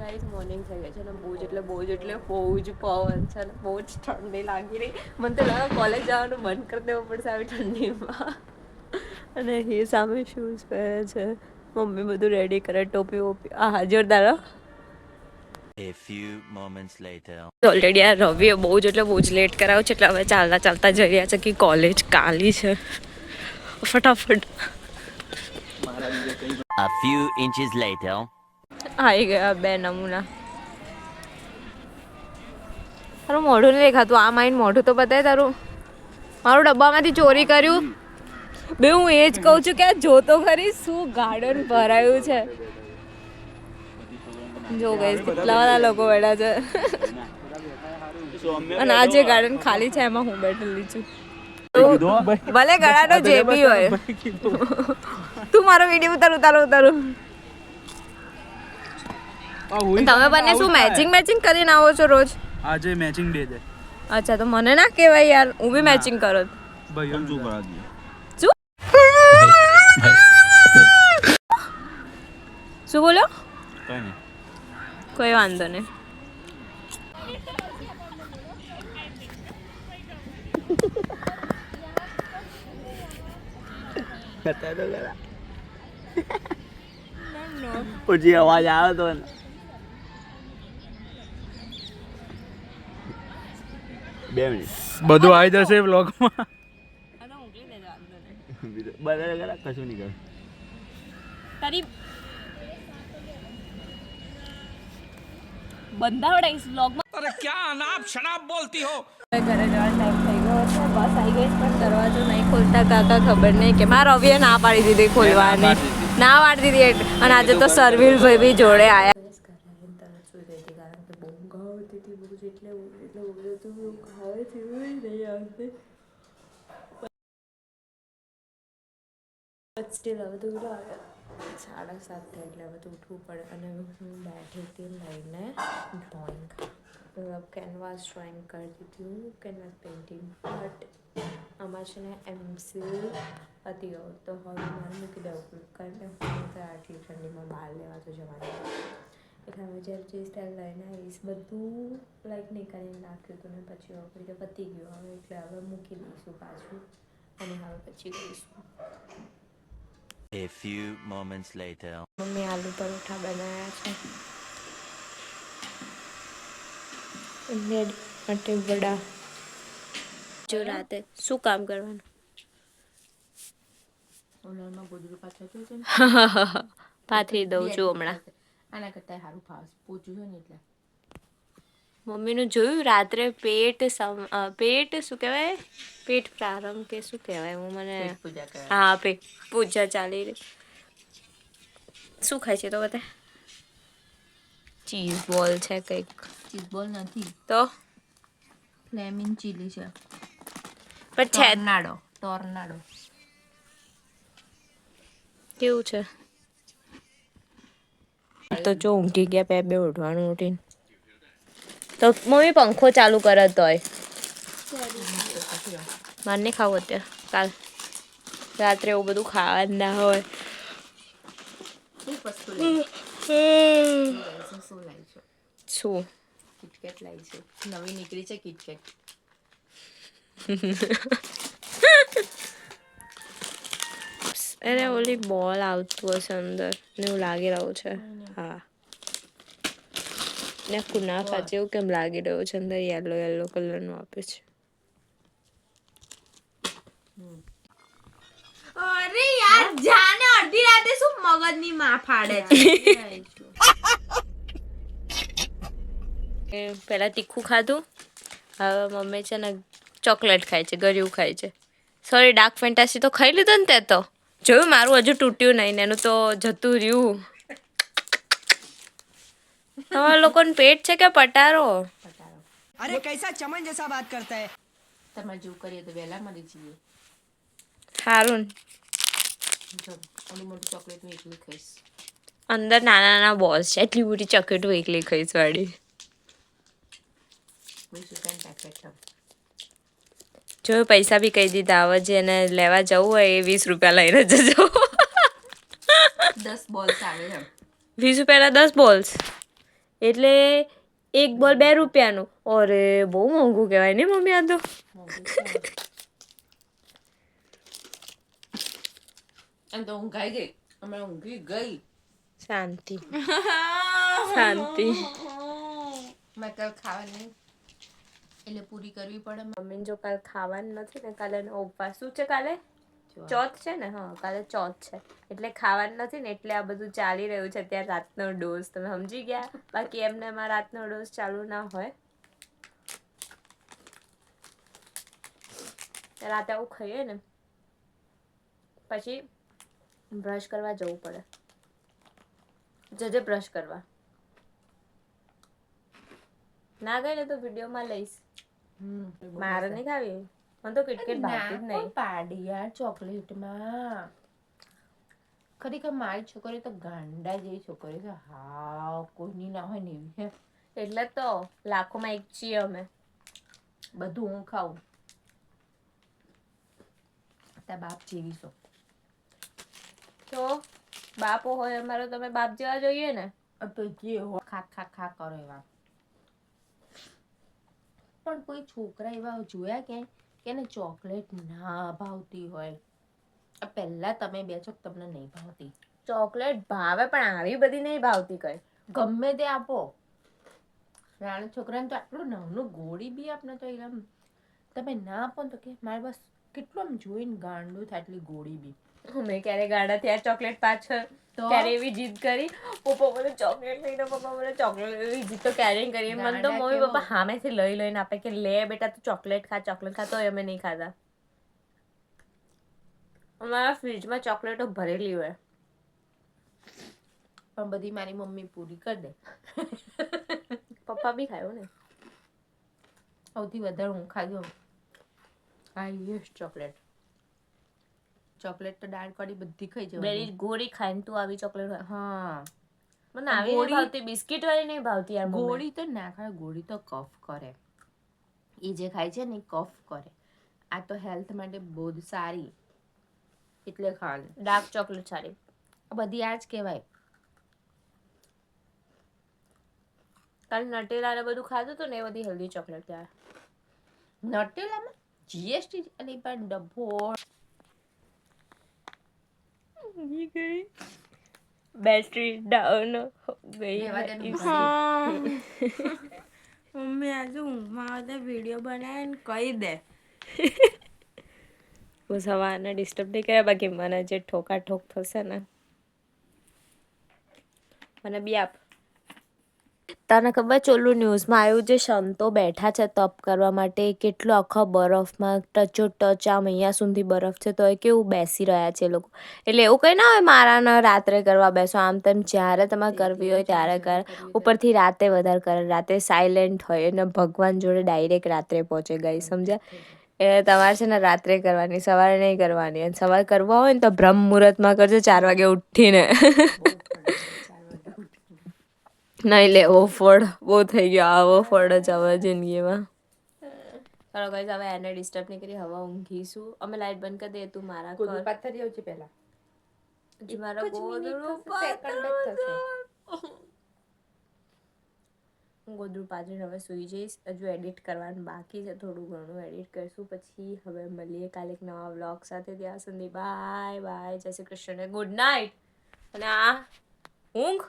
Guys morning થઈ ગઈ છે ને બહુ જ પવન છે ને બહુ જ ઠંડી લાગી રહી. મને તો લાગે કોલેજ જવાનું બંધ કરી દેવું પડશે આવી ઠંડીમાં. અને એ સામે શૂઝ પહેરે છે. મમ્મી બધું રેડી કરે, ટોપી વોપી. હા જોરદાર. A few moments later. Already આ રવિએ બહુ જ લેટ કરાવ્યો છે એટલે હવે ચાલતા જઈ રહ્યા છે કે કોલેજ કાલી છે. ફટાફટ A few inches later. આવી ગયા બે નમૂના. તારું મોઢું નહીં દેખાતું. આ માઇન મોઢું તો બતાય તારું. મારું ડબ્બામાંથી ચોરી કર્યું. બે હું એ જ કહું છું કે આ જોતો ખરી શું ગાર્ડન ભરાયું છે. જો ગઈશ કેટલા બધા લોકો બેઠા છે. અને આ જે ગાર્ડન ખાલી છે એમાં હું બેઠેલી છું. ભલે ગળાનો જે બી હોય. તું મારો વિડીયો ઉતારું. તમે બંને શું મેચિંગ કરીને આવો છો રોજ? આજે મેચિંગ ડે છે. અચ્છા તો મને ના કહેવાય યાર, હું બી મેચિંગ કરો. ભાઈ શું કરા દઈએ? શું બોલ્યો? કઈ નહીં. કોઈ વાંધો નહીં. પછી અવાજ આવ્યો તો ને. 2 મિનિટ બધું આવી જશે વ્લોગમાં. બધા કશું નહીં કર. તારી બંધાવડાઈશ વ્લોગમાં. अरे क्या अनाप शनाप बोलती हो. ઘરે જવાનો ટાઈમ થઈ ગયો છે. બસ આવી ગઈ પણ દરવાજો નહીં ખોલતા કાકા ખબર નહીં કે મારા રવિએ ના પાડી દીધી ખોલવાની. ના પાડી દીધી અને આજે તો સરવીર ભાઈ બી જોડે આવ્યા. સ્ટીલ હવે તો 7:30 થાય એટલે હવે તો ઉઠવું પડે. અને હું બેઠી હતી લઈને ડ્રોઈંગ, મતલબ કેનવાસ ડ્રોઈંગ કરતી હતી હું, કેનવાસ પેઇન્ટિંગ. બટ આમાં છે ને એમસીલ પતી ગયો તો હવે મારે મૂકી દેવું કારણ કે હું તો આટલી ઠંડીમાં બહાર લેવા તો જવાની. એટલે હવે જ્યારે જે સ્ટાઇલ લઈને આવીશ બધું લાઈક નીકાળીને નાખ્યું હતું ને પછી હવે પતી ગયું હવે એટલે હવે મૂકી દઈશું પાછું અને હવે પછી કરીશું. A few moments later. Mummy aloo paratha બનાવ્યા છે. માટે વડા. જો રાતે શું કામ કરવાનું? પાથરી દઉં છું હમણાં. આના કરતાં સારું ફાવશે પોચું છે ને એટલે. મમ્મીનું જોયું રાત્રે પેટ શું કહેવાય, પેટ પ્રારંભ કે શું કહેવાય, હું મને હા પેટ પૂજા ચાલી રહી. શું ખાય છે તો બતા? ચીઝ બોલ છે કંઈક. ચીઝ બોલ નથી તો ફ્લેમિંગ ચીલી છે. પણ છે ટોર્નાડો કેવું છે? તો જો ઊંઘી ગયા બે ઉઠવાનું ઉઠીને તો મમ્મી પંખો ચાલુ કરે તોય મારે નહીં ખાવું અત્યારે. કાલ રાત્રે એવું બધું ખાવા ના હોય. શું કિટકેટ લાવી છે, નવી નીકળી છે કિટકેટ. અરે ઓલી બોલ આવતું હશે અંદર ને એવું લાગી રહ્યું છે. હા ને કુનાફા જેવું કેમ લાગી રહ્યું છે અંદર? યલો કલરનું આપે છે. અરે યાર જાને અડધી રાતે શું મગજની માં ફાડે છે. પહેલા તીખું ખાધું, હવે મમ્મી છે ને ચોકલેટ ખાય છે, ગળ્યું ખાય છે. સોરી ડાર્ક ફેન્ટાસી તો ખાઈ લીધું ને તે તો જોયું મારું હજુ તૂટ્યું નહીં ને એનું તો જતું રહ્યું. તમારા લોકોને પેટ છે કે પટારો? अरे कैसा चमन जैसा बात करता है. તમારે જેવું કરીએ તો વહેલા મરી જઈએ. સારું જો ઓલું મોટું ચોકલેટ હું એકલી ખાઈશ. અંદર નાના બોલ્સ છે, એટલી મોટી ચોકલેટો એકલી ખાઈશ વાળી. 20 રૂપિયાનું પેકેટ. જો પૈસા બી કહી દીધા, હવે જેને લેવા જવું હોય એ 20 રૂપિયા લઈને જજો. 10 બોલ્સ આવે છે. 20 રૂપિયાના 10 બોલ્સ. એટલે એક બોલ 2 રૂપિયાનું. અરે બહુ મોંઘું કહેવાય ને મમ્મી આ તો. એમ તો ઊંઘાઈ ગઈ, હમણાં ઊંઘી ગઈ. શાંતિ શાંતિ. મેં કાલ ખાવાની એટલે પૂરી કરવી પડે. મમ્મીને જો કાલે ખાવાનું નથી ને, કાલે એનો ઉપવાસ. શું છે કાલે? ચોથ છે ને? હા, કાલે ચોથ છે એટલે ખાવાનું નથી ને, એટલે આ બધું ચાલી રહ્યું છે અત્યારે રાતનો ડોઝ. તમે સમજી ગયા? બાકી એમને એમાં રાતનો ડોઝ ચાલુ ના હોય. રાતે આવું ખાઈએ ને પછી બ્રશ કરવા જવું પડે. જજે બ્રશ કરવા. ના ગઈ ને તો વિડીયોમાં લઈશ. મારે નહીં ખાવી. મને તો કિટકેટ ભાવતી જ નહીં. પાડી યાર ચોકલેટમાં. ખરેખર મારી છોકરી તો ગાંડા જેવી છોકરી છે. હા, કોઈની ના હોય ને એવી છે. એટલે તો લાખોમાં એક છીએ અમે. બધું હું ખાઉં. તારા બાપ જેવી છો. તો બાપો હોય અમારો, તમે બાપ જેવા જોઈએ ને. તો જે હોય ખા ખા ખા કરો એવા. પણ કોઈ છોકરા એવા જોયા કે એને ચોકલેટ ના ભાવતી હોય? પહેલા તમે બે છો, તમને નહીં ભાવતી. ચોકલેટ ભાવે પણ આવી બધી નહીં ભાવતી કઈ. ગમે તે આપો. નાના છોકરાને તો આટલું નાનું ગોળી બી આપને તો એમ તમે ના આપો ને તો કે મારે બસ કેટલું આમ જોઈને ગાંડું થાય એટલી ગોળી બી. અમે ક્યારે ગાડા થયા ચોકલેટ પાછળ? ત્યારે એવી જીદ કરી, પપ્પા મને ચોકલેટ લઈ દો, પપ્પા મને ચોકલેટ. એવી જીદ તો ક્યારેય કરી. મને તો મમ્મી પપ્પા સામેથી લઈને આપે કે લે બેટા તું ચોકલેટ ખા, ચોકલેટ ખા. તો અમે નહીં ખાતા. અમારા ફ્રીજમાં ચોકલેટો ભરેલી હોય. પણ બધી મારી મમ્મી પૂરી કરી દે. પપ્પા બી ખાયો ને. સૌથી વધારે હું ખાધો હાઈએસ્ટ ચોકલેટ. ચોકલેટ તો દાળ કઢી બધી ખાઈ જવાની. બેરી ગોળી ખાઈને તું આવી ચોકલેટ હોય. હા, મને આવી નહીં ભાવતી. બિસ્કિટ વાળી નહીં ભાવતી યાર. ગોળી તો ના ખાય. ગોળી તો કફ કરે. એ જે ખાય છે ને એ કફ કરે. આ તો હેલ્થ માટે બહુ જ સારી એટલે ખાવાની. ડાર્ક ચોકલેટ સારી. બધી આ જ કહેવાય. કાલે નટેલા ને બધું ખાધું હતું ને એ બધી હેલ્ધી ચોકલેટ યાર. નટેલામાં જીએસટી અને પણ ડબ્બો બેટરી ડાઉન ગઈ. મમ્મી આજે ઊંઘમાં આવે વિડીયો બનાવે ને કહી દે. હું સવારને ડિસ્ટર્બ નહીં કર્યા, બાકી મને જે ઠોકા ઠોક થશે ને મને બી આપ. તને ખબર છે ઓલું ન્યૂઝમાં આવ્યું જે સંતો બેઠા છે તપ કરવા માટે, કેટલો આખા બરફમાં ટચો ટચ આમ અહીંયા સુધી બરફ છે તો એ કેવું બેસી રહ્યા છે એ લોકો. એટલે એવું કંઈ ના હોય મારા રાત્રે કરવા બેસો, આમ તેમ જ્યારે તમારે કરવી હોય ત્યારે કર. ઉપરથી રાતે વધારે કરે, રાતે સાયલેન્ટ હોય અને ભગવાન જોડે ડાયરેક્ટ રાત્રે પહોંચે. ગઈ સમજ્યા? એટલે તમારે છે ને રાત્રે કરવાની, સવારે નહીં કરવાની. અને સવારે કરવા હોય ને તો બ્રહ્મ મુહૂર્તમાં કરજો 4 વાગે ઉઠીને. નહીં લેવો ફળ, બહુ થઈ ગયો આવો ફળ જ હવે જિંદગીમાં. ચાલો ગાઈસ હવે એને ડિસ્ટર્બ નહીં કરી, હવે ઊંઘીશું. અમે લાઈટ બંધ કરી દઈએ, તું મારા કર. પાથરી આવજે પહેલા. મારા ગોદડું હું ગોદડું પાછળ હવે સૂઈ જઈશ. હજુ એડિટ કરવાનું બાકી છે, થોડું ઘણું એડિટ કરીશું. પછી હવે મળીએ કાલે એક નવા વ્લોગ સાથે. ત્યાં સુધી બાય બાય, જય શ્રી કૃષ્ણ, ગુડ નાઇટ. અને આ ઊંઘ